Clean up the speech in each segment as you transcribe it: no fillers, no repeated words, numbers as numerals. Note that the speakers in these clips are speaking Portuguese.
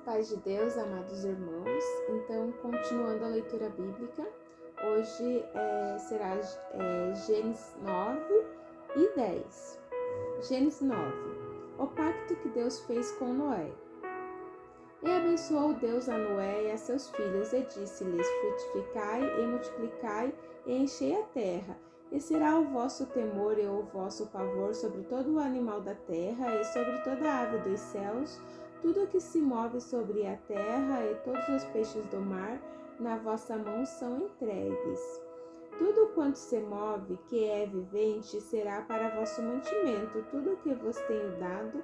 Paz de Deus, amados irmãos. Então, continuando a leitura bíblica, hoje será Gênesis 9 e 10. Gênesis 9. O pacto que Deus fez com Noé. E abençoou Deus a Noé e a seus filhos, e disse-lhes: frutificai e multiplicai e enchei a terra. E será o vosso temor e o vosso pavor sobre todo o animal da terra e sobre toda a ave dos céus, tudo que se move sobre a terra e todos os peixes do mar, na vossa mão são entregues. Tudo quanto se move, que é vivente, será para vosso mantimento. Tudo que vos tenho dado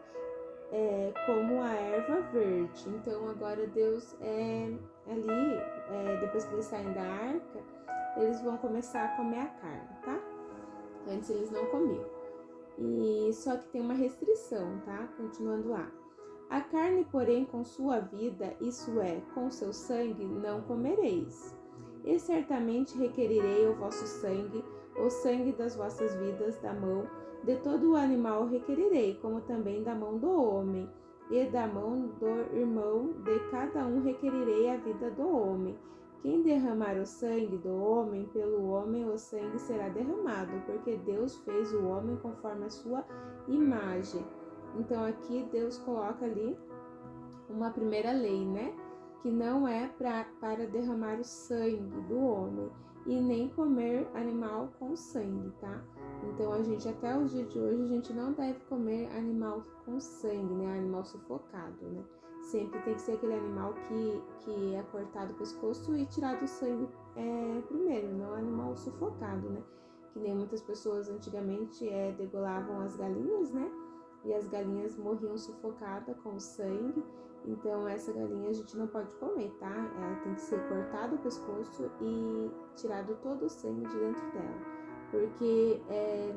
como a erva verde. Então agora Deus depois que eles saem da arca, eles vão começar a comer a carne, tá? Antes eles não comiam. E só que tem uma restrição, tá? Continuando lá. A carne, porém, com sua vida, isso é, com seu sangue, não comereis. E certamente requerirei o vosso sangue, o sangue das vossas vidas, da mão de todo o animal requerirei, como também da mão do homem, e da mão do irmão de cada um requerirei a vida do homem. Quem derramar o sangue do homem, pelo homem o sangue será derramado, porque Deus fez o homem conforme a sua imagem. Então aqui Deus coloca ali uma primeira lei, né? Que não é para derramar o sangue do homem e nem comer animal com sangue, tá? Então a gente, até os dias de hoje, a gente não deve comer animal com sangue, né? Animal sufocado, né? Sempre tem que ser aquele animal que é cortado o pescoço e tirado o sangue primeiro, não animal sufocado, né? Que nem muitas pessoas antigamente degolavam as galinhas, né? E as galinhas morriam sufocadas com o sangue. Então essa galinha a gente não pode comer, tá? Ela tem que ser cortado o pescoço e tirado todo o sangue de dentro dela, porque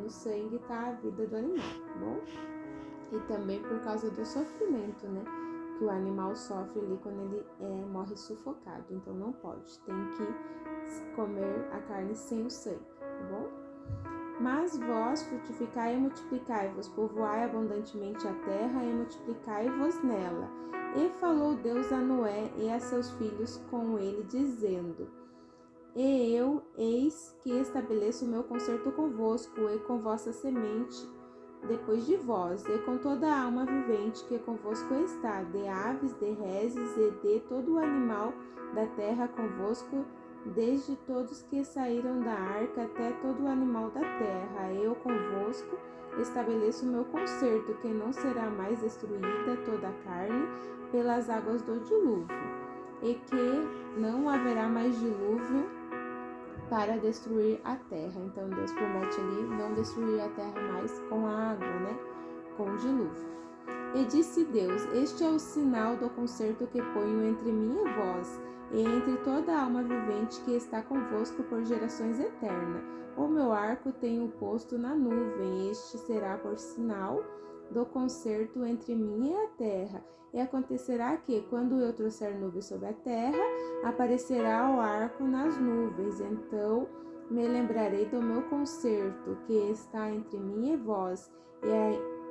no sangue tá a vida do animal, tá bom? E também por causa do sofrimento, né? Que o animal sofre ali quando ele morre sufocado. Então não pode, tem que comer a carne sem o sangue, tá bom? Mas vós frutificai e multiplicai-vos, povoai abundantemente a terra e multiplicai-vos nela. E falou Deus a Noé e a seus filhos com ele, dizendo: E eu, eis que estabeleço o meu concerto convosco e com vossa semente depois de vós, e com toda a alma vivente que convosco está, de aves, de reses e de todo o animal da terra convosco, desde todos que saíram da arca até todo o animal da terra. Eu convosco estabeleço o meu concerto, que não será mais destruída toda a carne pelas águas do dilúvio, e que não haverá mais dilúvio para destruir a terra. Então Deus promete ali não destruir a terra mais com a água, né? Com o dilúvio. E disse Deus: Este é o sinal do concerto que ponho entre mim e vós, e entre toda a alma vivente que está convosco por gerações eternas. O meu arco tenho posto na nuvem, este será por sinal do concerto entre mim e a terra. E acontecerá que, quando eu trouxer nuvens sobre a terra, aparecerá o arco nas nuvens. Então me lembrarei do meu concerto que está entre mim e vós,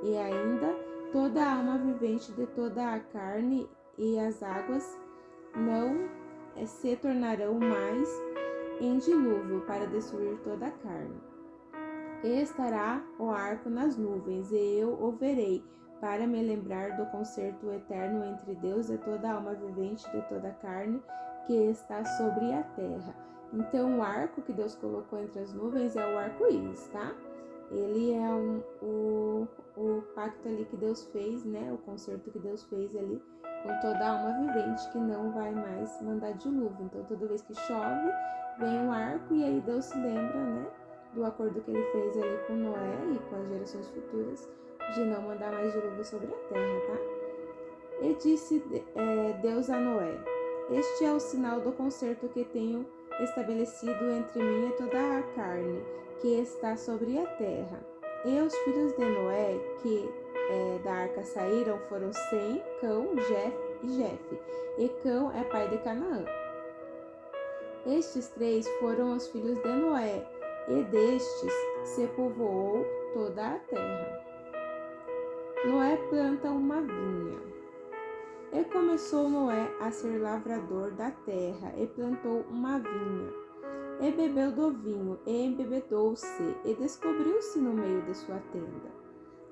e ainda toda a alma vivente de toda a carne e as águas não se tornarão mais em dilúvio para destruir toda a carne. E estará o arco nas nuvens, e eu o verei, para me lembrar do concerto eterno entre Deus e toda a alma vivente de toda a carne que está sobre a terra. Então o arco que Deus colocou entre as nuvens é o arco-íris, tá? Ele é o pacto ali que Deus fez, né? O concerto que Deus fez ali com toda a alma vivente, que não vai mais mandar dilúvio. Então toda vez que chove, vem um arco, e aí Deus se lembra, né? Do acordo que ele fez ali com Noé e com as gerações futuras, de não mandar mais dilúvio sobre a terra, tá? E disse Deus a Noé: Este é o sinal do concerto que tenho estabelecido entre mim e toda a carne que está sobre a terra. E os filhos de Noé que da arca saíram foram Sem, Cão, e Jefe. E Cão é pai de Canaã. Estes três foram os filhos de Noé, e destes se povoou toda a terra. Noé planta uma vinha. E começou Noé a ser lavrador da terra, e plantou uma vinha, e bebeu do vinho, e embebedou-se, e descobriu-se no meio de sua tenda.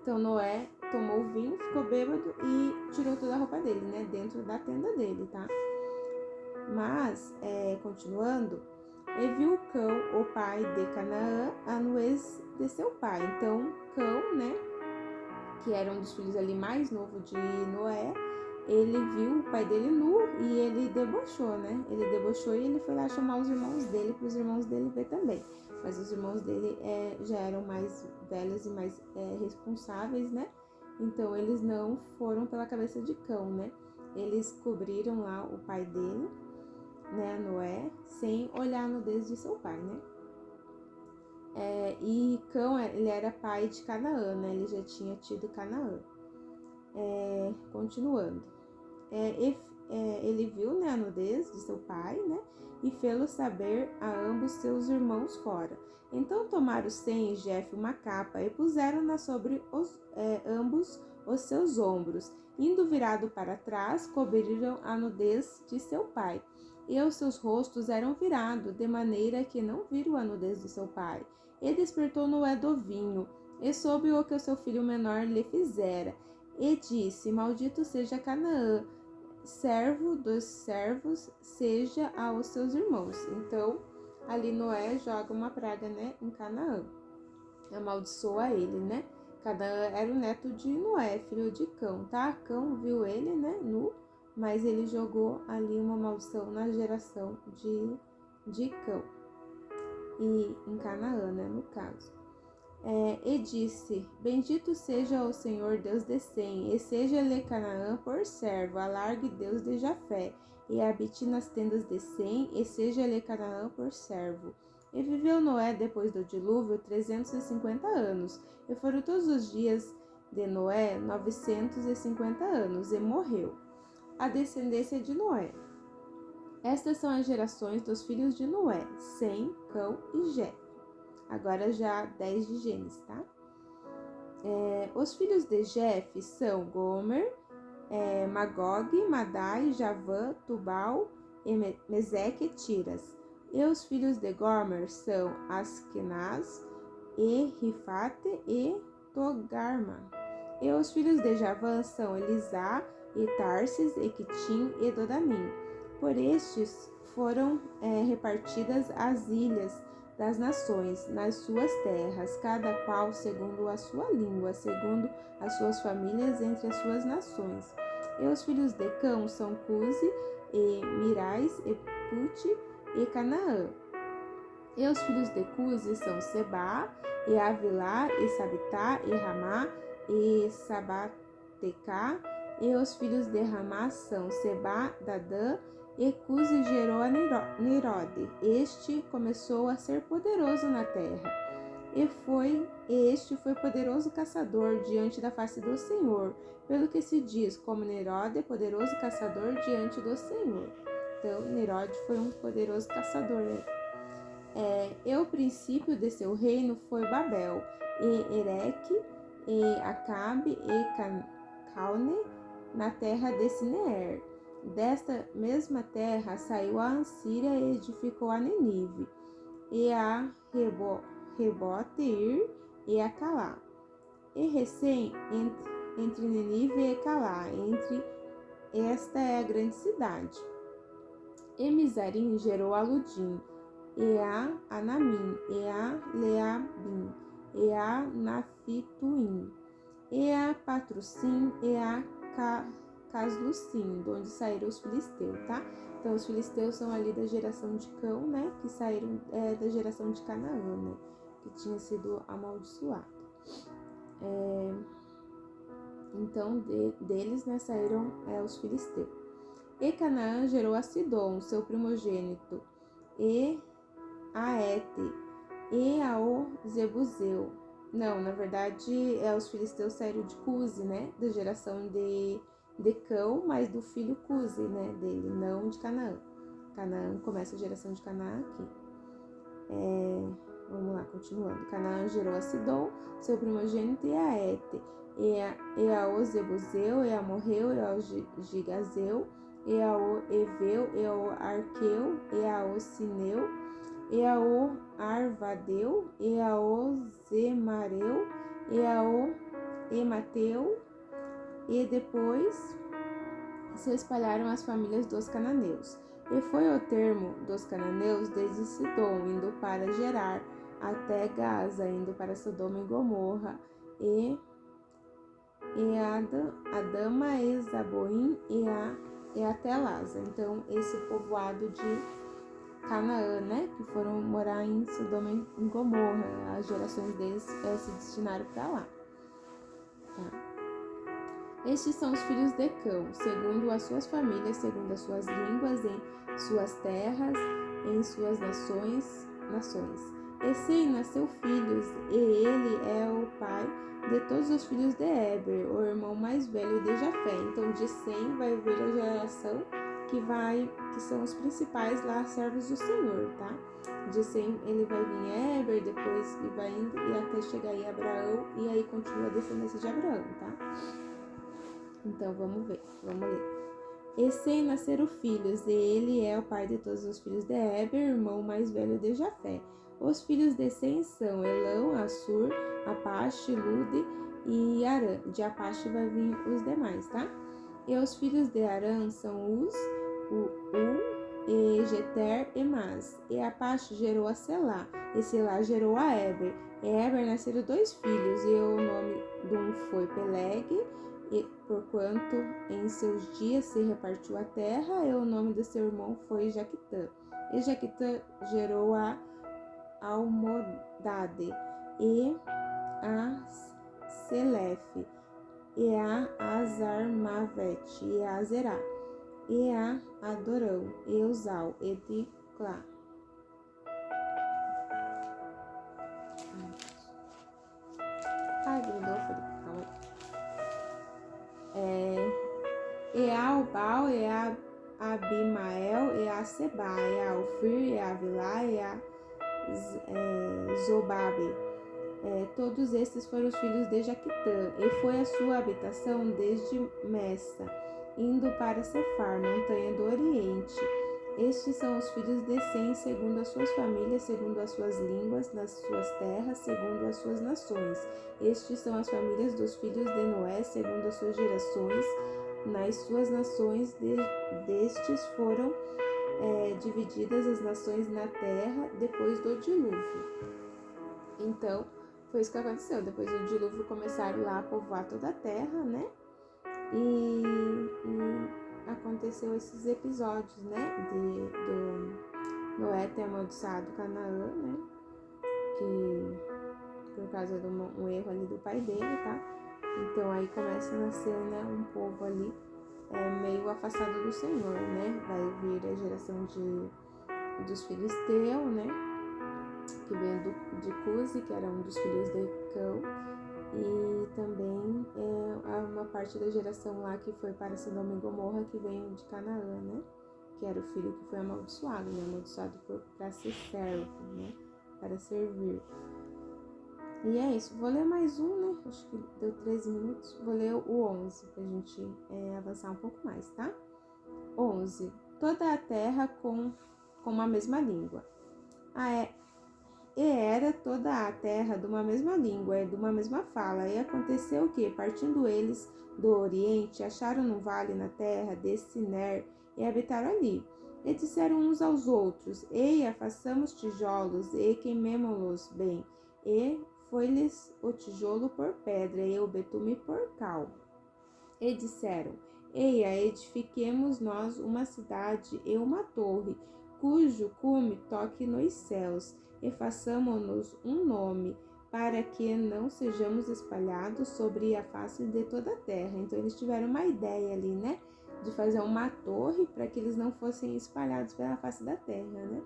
Então Noé tomou o vinho, ficou bêbado e tirou toda a roupa dele, né? Dentro da tenda dele, tá? Mas, continuando, e viu Cão, o pai de Canaã, a nudez de seu pai. Então, Cão, né? Que era um dos filhos ali mais novo de Noé, ele viu o pai dele nu e ele debochou, né? Ele debochou e ele foi lá chamar os irmãos dele para os irmãos dele ver também. Mas os irmãos dele já eram mais velhos e mais responsáveis, né? Então eles não foram pela cabeça de Cão, né? Eles cobriram lá o pai dele, né, Noé, sem olhar a nudez de seu pai, né? E Cão, ele era pai de Canaã, né? Ele já tinha tido Canaã. Continuando. Ele viu, né, a nudez de seu pai, né? E fê-lo saber a ambos seus irmãos fora. Então tomaram Sem e Jefe uma capa e puseram-na sobre ambos os seus ombros. Indo virado para trás, cobriram a nudez de seu pai. E os seus rostos eram virados, de maneira que não viram a nudez de seu pai. E despertou Noé do vinho, e soube o que o seu filho menor lhe fizera. E disse: Maldito seja Canaã, servo dos servos, seja aos seus irmãos. Então, ali Noé joga uma praga, né, em Canaã. Amaldiçoa ele, né? Canaã era o neto de Noé, filho de Cão, tá? Cão viu ele, né, nu, mas ele jogou ali uma maldição na geração de Cão. E em Canaã, né, no caso. E disse: Bendito seja o Senhor Deus de Sem, e seja-lhe Canaã por servo, alargue Deus de Jafé, e habite nas tendas de Sem, e seja-lhe Canaã por servo. E viveu Noé depois do dilúvio 350 anos, e foram todos os dias de Noé 950 anos, e morreu. A descendência de Noé. Estas são as gerações dos filhos de Noé, Sem, Cão e Jé. Agora já 10 de Gênesis, tá? Os filhos de Jef são Gomer, Magog, Madai, Javã, Tubal, Meseque e Tiras. E os filhos de Gomer são Askenaz, e Rifate e Togarma. E os filhos de Javã são Elisá, e Tarsis, e Quitim e Dodamim. Por estes foram repartidas as ilhas das nações, nas suas terras, cada qual segundo a sua língua, segundo as suas famílias entre as suas nações. E os filhos de Cão são Cusi, e Mirais, e Puti, e Canaã. E os filhos de Cusi são Sebá, e Avilá, e Sabitá, e Ramá, e Sabatecá. E os filhos de Ramá são Sebá, Dadã, e Cusi gerou a Nirode. Este começou a ser poderoso na terra. Este foi poderoso caçador diante da face do Senhor, pelo que se diz, como Nirode, poderoso caçador diante do Senhor. Então, Nirode foi um poderoso caçador. E o princípio de seu reino foi Babel, e Ereque, e Acabe, e Calne, na terra de Sineer. Desta mesma terra saiu a Ansíria e edificou a Ninive, e a Reboteir e a Calá. E recém entre Ninive e Calá, esta é a grande cidade. E Mizarim gerou a Ludim, e a Anamim, e a Leabim, e a Nafituim, e a Patrocim, e a Caslucim, de onde saíram os filisteus, tá? Então, os filisteus são ali da geração de Cão, né? Que saíram da geração de Canaã, né? Que tinha sido amaldiçoado. Então, deles, né, saíram os filisteus. E Canaã gerou a Sidom, seu primogênito, e a Ete, e ao Zebuseu. Não, na verdade, os filisteus saíram de Cusi, né? Da geração de Cão, mas do filho Cusi, né? Dele, não de Canaã. Canaã começa a geração de Canaã aqui. Vamos lá, continuando. Canaã gerou a Sidom, seu primogênito, e a Ete, e ao Zebuseu, e a Morreu, e ao Gigazeu, e ao Eveu, e ao Arqueu, e ao Sineu, e ao Arvadeu, e ao Zemareu, e ao Emateu, e depois se espalharam as famílias dos cananeus. E foi o termo dos cananeus desde Sidom, indo para Gerar, até Gaza, indo para Sodoma e Gomorra, e Adama e Zaboim e até Lasa. Então, esse povoado de Canaã, né, que foram morar em Sodoma e Gomorra, as gerações deles se destinaram para lá. Tá. Estes são os filhos de Cão, segundo as suas famílias, segundo as suas línguas, em suas terras, em suas nações. E Sem nasceu filhos, e ele é o pai de todos os filhos de Eber, o irmão mais velho de Jafé. Então, de Sem vai vir a geração que são os principais lá, servos do Senhor, tá? De Sem ele vai vir Eber, depois e vai indo, e até chegar aí Abraão, e aí continua a descendência de Abraão, tá? Então, vamos ler. E Sem nasceram filhos, e ele é o pai de todos os filhos de Eber, irmão mais velho de Jafé. Os filhos de Sem são Elão, Assur, Apache, Lude e Arã. De Apache vai vir os demais, tá? E os filhos de Arã são Uz, e Jeter e Mas. E Apache gerou a Selá, e Selá gerou a Eber. E Eber nasceram 2 filhos, e o nome de um foi Peleg, e porquanto em seus dias se repartiu a terra, e o nome de seu irmão foi Jaquitã. E Jaquitã gerou a Almodade, e a Selefe, e a Azarmavete, e a Zerá, e a Adorão, e Uzal, e Diclá. Ai, grudou, Felipe, calma aí. E a Ubal, e a Abimael, e a Seba, e a Ofir, e a Avilá, e a Zobabe. Todos estes foram os filhos de Jaquitã, e foi a sua habitação desde Messa, indo para Cefar, montanha do Oriente. Estes são os filhos de Sem, segundo as suas famílias, segundo as suas línguas, nas suas terras, segundo as suas nações. Estes são as famílias dos filhos de Noé, segundo as suas gerações, nas suas nações. Destes foram divididas as nações na terra depois do dilúvio. Então, foi isso que aconteceu. Depois do dilúvio começaram lá a povoar toda a terra, né? E aconteceu esses episódios, né? Do Noé ter amaldiçoado Canaã, né? Que por causa de um erro ali do pai dele, tá? Então aí começa a nascer, né, um povo ali meio afastado do Senhor, né? Vai vir a geração dos filisteus, né? Que veio de Cusi, que era um dos filhos de Cão. E também uma parte da geração lá que foi para Sodoma e Gomorra, que veio de Canaã, né? Que era o filho que foi amaldiçoado, né? Amaldiçoado para ser servo, né? Para servir. E é isso. Vou ler mais um, né? Acho que deu 13 minutos. Vou ler o 11, pra gente avançar um pouco mais, tá? 11. Toda a terra com uma mesma língua. E era toda a terra de uma mesma língua, de uma mesma fala. E aconteceu que, partindo eles do Oriente, acharam no vale na terra de Siner e habitaram ali. E disseram uns aos outros: Eia, façamos tijolos e queimemo-los bem. E foi-lhes o tijolo por pedra e o betume por cal. E disseram: Eia, edifiquemos nós uma cidade e uma torre, cujo cume toque nos céus, e façamo-nos um nome, para que não sejamos espalhados sobre a face de toda a terra. Então eles tiveram uma ideia ali, né? De fazer uma torre para que eles não fossem espalhados pela face da terra, né?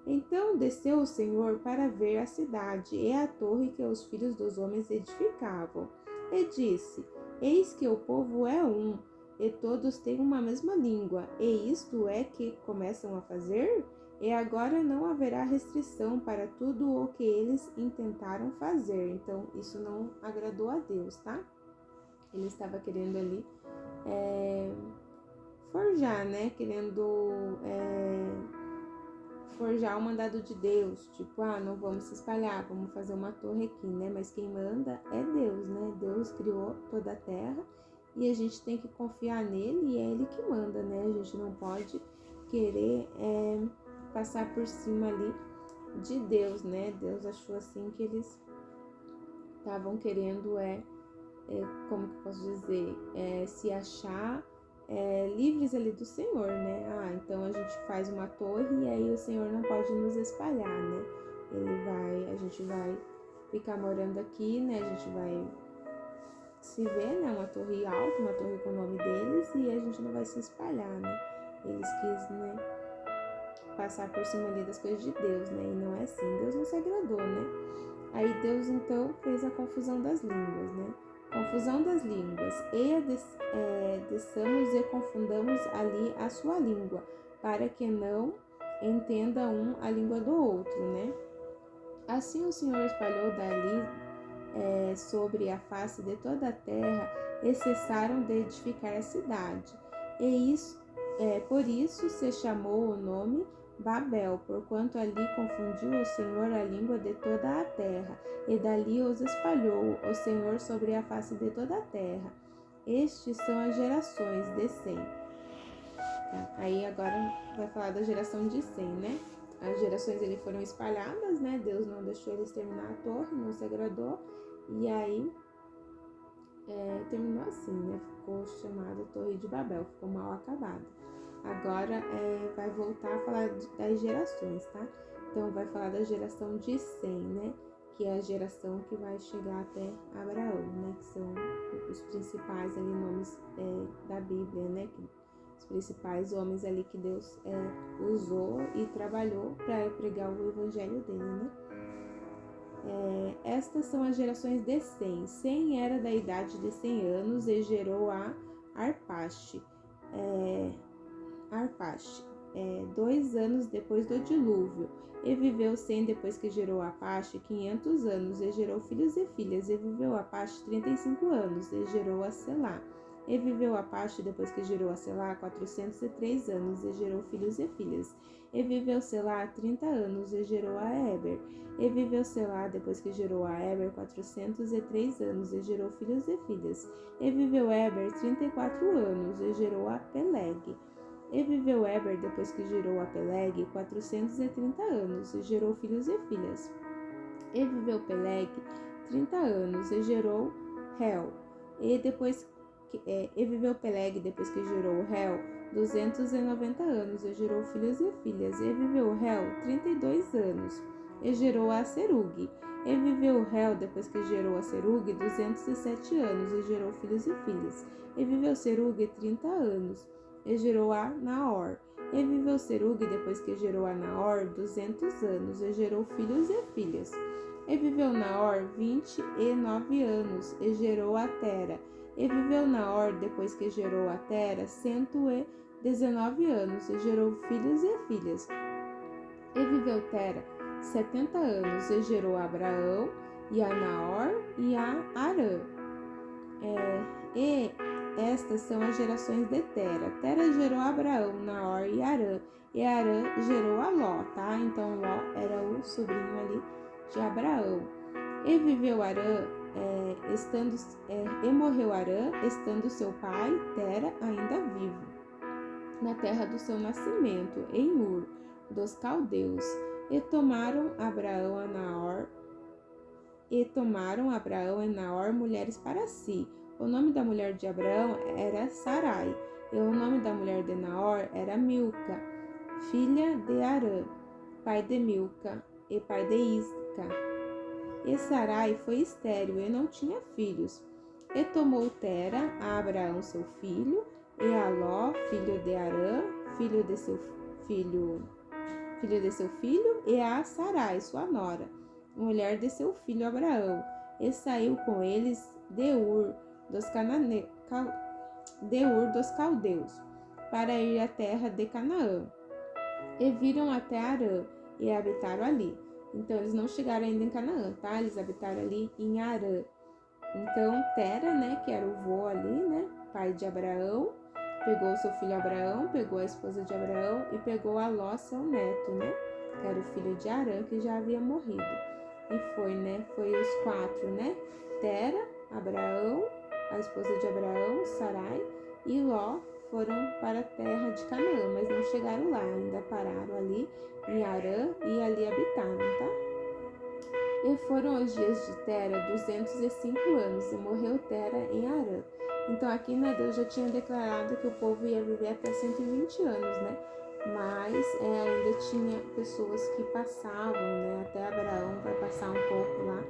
Então desceu o Senhor para ver a cidade e a torre que os filhos dos homens edificavam. E disse: Eis que o povo é um, e todos têm uma mesma língua. E isto é que começam a fazer? E agora não haverá restrição para tudo o que eles intentaram fazer. Então, isso não agradou a Deus, tá? Ele estava querendo ali forjar, né? Querendo forjar o mandado de Deus. Tipo, não vamos se espalhar, vamos fazer uma torre aqui, né? Mas quem manda é Deus, né? Deus criou toda a terra e a gente tem que confiar nele e é ele que manda, né? A gente não pode querer passar por cima ali de Deus, né? Deus achou assim que eles estavam querendo como que eu posso dizer, se achar livres ali do Senhor, né? Então a gente faz uma torre e aí o Senhor não pode nos espalhar, né? A gente vai ficar morando aqui, né? A gente vai se ver, né? Uma torre alta, uma torre com o nome deles e a gente não vai se espalhar, né? Eles quis, né? Passar por cima ali das coisas de Deus, né? E não é assim. Deus não se agradou, né? Aí Deus então fez a confusão das línguas, né? Confusão das línguas. Desçamos e confundamos ali a sua língua, para que não entenda um a língua do outro, né? Assim o Senhor espalhou dali sobre a face de toda a terra e cessaram de edificar a cidade. Por isso se chamou o nome Babel, porquanto ali confundiu o Senhor a língua de toda a terra, e dali os espalhou o Senhor sobre a face de toda a terra. Estes são as gerações de Sem. Tá? Aí agora vai falar da geração de Sem, né? As gerações ali foram espalhadas, né? Deus não deixou eles terminar a torre, não se agradou, e aí terminou assim, né? Ficou chamada Torre de Babel, ficou mal acabada. Agora vai voltar a falar das gerações, tá? Então vai falar da geração de Sem, né? Que é a geração que vai chegar até Abraão, né? Que são os principais ali nomes da Bíblia, né? Os principais homens ali que Deus usou e trabalhou para pregar o evangelho dele, né? Estas são as gerações de Sem. Sem era da idade de 100 anos e gerou a Arpaxade. Arpaxade, 2 anos depois do dilúvio, e viveu Sem depois que gerou Arpaxade 500 anos, e gerou filhos e filhas, e viveu Arpaxade 35 anos, e gerou a Selá. E viveu Arpaxade depois que gerou a Selá 403 anos, e gerou filhos e filhas. E viveu Selá 30 anos, e gerou a Eber. E viveu Selá depois que gerou a Eber 403 anos, e gerou filhos e filhas. E viveu Eber 34 anos, e gerou a Peleg. E viveu Eber depois que gerou a Peleg 430 anos, e gerou filhos e filhas. E viveu Peleg 30 anos, e gerou Reu. E viveu Peleg depois que gerou Reu 290 anos, e gerou filhos e filhas. E viveu Reu 32 anos, e gerou a Serug. E viveu Reu depois que gerou a Serug 207 anos, e gerou filhos e filhas. E viveu Serug 30 anos, e gerou a Naor. E viveu Serug depois que gerou a Naor 200 anos, e gerou filhos e filhas. E viveu Naor 29 anos, e gerou a Tera. E viveu Naor depois que gerou a Tera 119 anos, e gerou filhos e filhas. E viveu Tera 70 anos, e gerou a Abraão, e a Naor, e a Arã. Estas são as gerações de Tera. Tera gerou Abraão, Naor e Arã. E Arã gerou a Ló, tá? Então Ló era o sobrinho ali de Abraão. E viveu Arã, e morreu Arã, estando seu pai, Tera, ainda vivo, na terra do seu nascimento, em Ur, dos caldeus. E tomaram Abraão e Naor mulheres para si. O nome da mulher de Abraão era Sarai, e o nome da mulher de Naor era Milca, filha de Arã, pai de Milca e pai de Isca. E Sarai foi estéril e não tinha filhos. E tomou Tera a Abraão seu filho, e a Ló, filho de Arã, filho de seu filho, e a Sarai, sua nora, mulher de seu filho Abraão, e saiu com eles de Ur dos caldeus, para ir à terra de Canaã. e viram até Harã e habitaram ali. Então eles não chegaram ainda em Canaã, tá? Eles habitaram ali em Harã. Então Tera, né, que era o vô ali, né, pai de Abraão, pegou seu filho Abraão, pegou a esposa de Abraão e pegou a Ló, seu neto, né, que era o filho de Harã, que já havia morrido. E foi os 4, né, Tera, Abraão, a esposa de Abraão, Sarai, e Ló foram para a terra de Canaã, mas não chegaram lá, ainda pararam ali em Harã e ali habitaram, tá? E foram os dias de Tera 205 anos, e morreu Tera em Harã. Então aqui, né, Deus já tinha declarado que o povo ia viver até 120 anos, né? Mas ainda tinha pessoas que passavam, né? Até Abraão vai passar um pouco lá,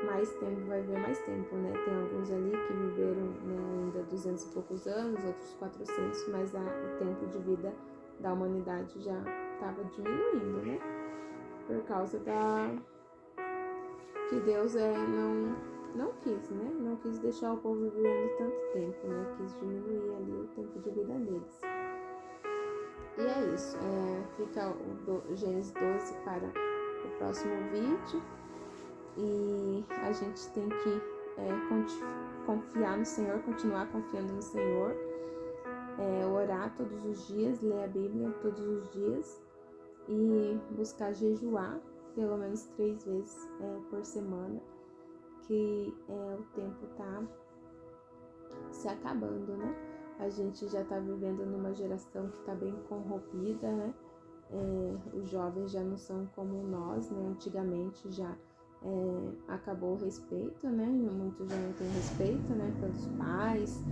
mais tempo, vai ver mais tempo, né? Tem alguns ali que viveram, né, ainda 200 e poucos anos, outros 400, mas o tempo de vida da humanidade já estava diminuindo, né? Por causa que Deus não quis, né? Não quis deixar o povo vivendo tanto tempo, né? Quis diminuir ali o tempo de vida deles. E é isso. Fica o Gênesis 12 para o próximo vídeo. E a gente tem que confiar no Senhor, continuar confiando no Senhor, orar todos os dias, ler a Bíblia todos os dias e buscar jejuar pelo menos 3 vezes por semana, que o tempo tá se acabando, né? A gente já tá vivendo numa geração que tá bem corrompida, né? Os jovens já não são como nós, né? Antigamente já acabou o respeito, né? Muitos já não têm respeito, né? Pelos pais,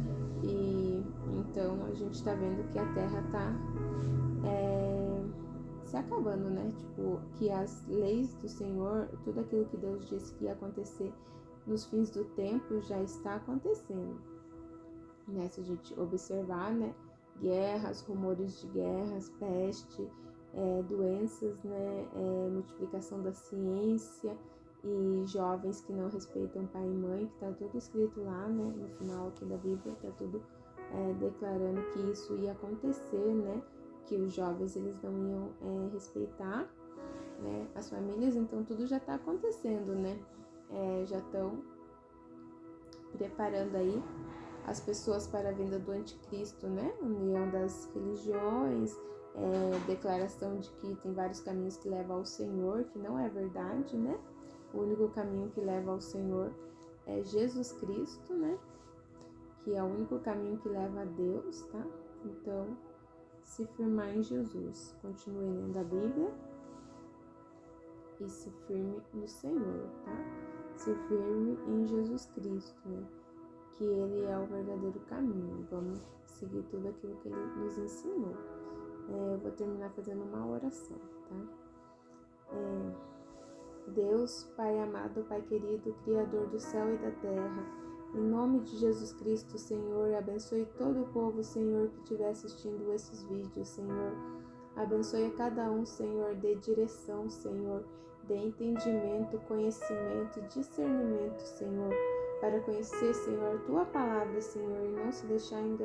e então a gente tá vendo que a terra tá se acabando, né? Tipo, que as leis do Senhor, tudo aquilo que Deus disse que ia acontecer nos fins do tempo já está acontecendo, né? Se a gente observar, né? Guerras, rumores de guerras, peste, doenças, né? Multiplicação da ciência e jovens que não respeitam pai e mãe, que tá tudo escrito lá, né? No final aqui da Bíblia, tá tudo declarando que isso ia acontecer, né? Que os jovens eles não iam respeitar, né, as famílias, então tudo já está acontecendo, né? Já estão preparando aí as pessoas para a vinda do anticristo, né? União das religiões, declaração de que tem vários caminhos que levam ao Senhor, que não é verdade, né? O único caminho que leva ao Senhor é Jesus Cristo, né? Que é o único caminho que leva a Deus, tá? Então, se firmar em Jesus, continue lendo a Bíblia e se firme no Senhor, tá? Se firme em Jesus Cristo, né? Que Ele é o verdadeiro caminho. Vamos seguir tudo aquilo que Ele nos ensinou. Eu vou terminar fazendo uma oração, tá? Deus, Pai amado, Pai querido, Criador do céu e da terra, em nome de Jesus Cristo, Senhor, abençoe todo o povo, Senhor, que estiver assistindo esses vídeos, Senhor. Abençoe a cada um, Senhor, dê direção, Senhor, dê entendimento, conhecimento, discernimento, Senhor, para conhecer, Senhor, Tua palavra, Senhor, e não se deixar enganar.